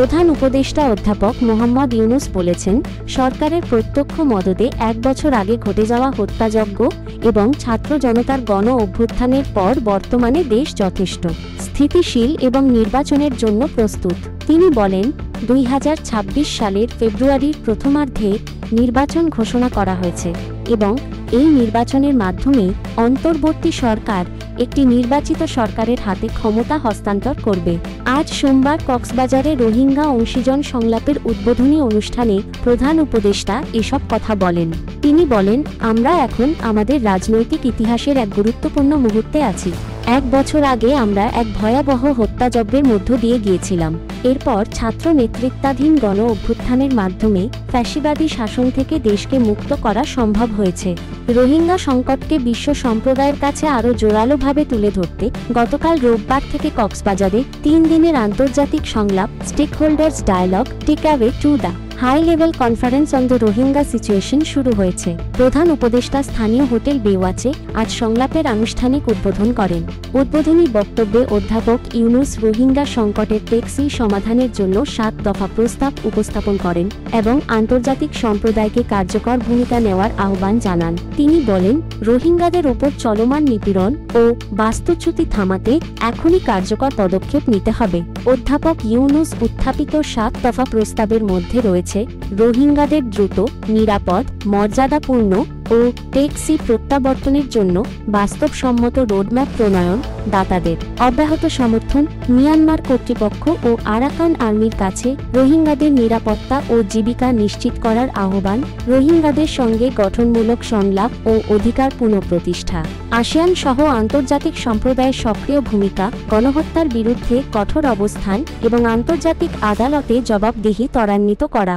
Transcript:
প্রধান উপদেষ্টা অধ্যাপক মোহাম্মদ ইউনূস বলেছেন, সরকারের প্রত্যক্ষ মদদে 1 বছর আগে ঘটে যাওয়া হত্যাযজ্ঞ এবং ছাত্র জনতার গণ অভ্যুত্থানের পর বর্তমানে দেশ যথেষ্ট স্থিতিশীল এবং নির্বাচনের জন্য প্রস্তুত। তিনি বলেন, 2026 সালের ফেব্রুয়ারির প্রথমার্ধে নির্বাচন ঘোষণা করা হয়েছে এবং এই নির্বাচনের মাধ্যমে অন্তর্বর্তী সরকার একটি নির্বাচিত সরকারের হাতে ক্ষমতা হস্তান্তর করবে। আজ সোমবার কক্সবাজারে রোহিঙ্গা অংশীজন সংলাপের উদ্বোধনী অনুষ্ঠানে প্রধান উপদেষ্টা এসব কথা বলেন। তিনি বলেন, আমরা এখন আমাদের রাজনৈতিক ইতিহাসের এক গুরুত্বপূর্ণ মুহূর্তে আছি। 1 বছর আগে আমরা এক ভয়াবহ হত্যাযজ্ঞের মধ্য দিয়ে গিয়েছিলাম। এরপর ছাত্র নেতৃত্বাধীন গণ অভ্যুত্থানের মাধ্যমে ফ্যাসিবাদী শাসন থেকে দেশকে মুক্ত করা সম্ভব হয়েছে। রোহিঙ্গা সংকটকে বিশ্ব সম্প্রদায়ের কাছে আরও জোরালোভাবে তুলে ধরতে গতকাল রোববার থেকে কক্সবাজারে 3 দিনের আন্তর্জাতিক সংলাপ stakeholders dialogue takeaway to the high level conference on the Rohingya situation শুরু হয়েছে। প্রধান উপদেষ্টা স্থানীয় হোটেল বেওয়াচে আজ সংলাপের আনুষ্ঠানিক উদ্বোধন করেন। উদ্বোধনী বক্তব্যে অধ্যাপক ইউনূস রোহিঙ্গা সংকটের টেকসই সমাধানের জন্য 7 দফা প্রস্তাব উপস্থাপন করেন এবং আন্তর্জাতিক সম্প্রদায়কে কার্যকর ভূমিকা নেওয়ার আহ্বান জানান। তিনি বলেন, রোহিঙ্গাদের ওপর চলমান নিপীড়ন ও বাস্তুচ্যুতি থামাতে এখনই কার্যকর পদক্ষেপ নিতে হবে। অধ্যাপক ইউনূস উত্থাপিত 7 দফা প্রস্তাবের মধ্যে রয়েছে রোহিঙ্গাদের দ্রুত, নিরাপদ, মর্যাদাপূর্ণ ও টেকসই প্রত্যাবর্তনের জন্য বাস্তবসম্মত রোডম্যাপ প্রণয়ন, দাতাদের অব্যাহত সমর্থন, মিয়ানমার কর্তৃপক্ষ ও আরাকান আর্মির কাছে রোহিঙ্গাদের নিরাপত্তা ও জীবিকা নিশ্চিত করার আহ্বান, রোহিঙ্গাদের সঙ্গে গঠনমূলক সংলাপ ও অধিকার পুনঃপ্রতিষ্ঠা, আসিয়ান সহ আন্তর্জাতিক সম্প্রদায়ের সক্রিয় ভূমিকা, গণহত্যার বিরুদ্ধে কঠোর অবস্থান এবং আন্তর্জাতিক আদালতে জবাবদিহি ত্বরান্বিত করা।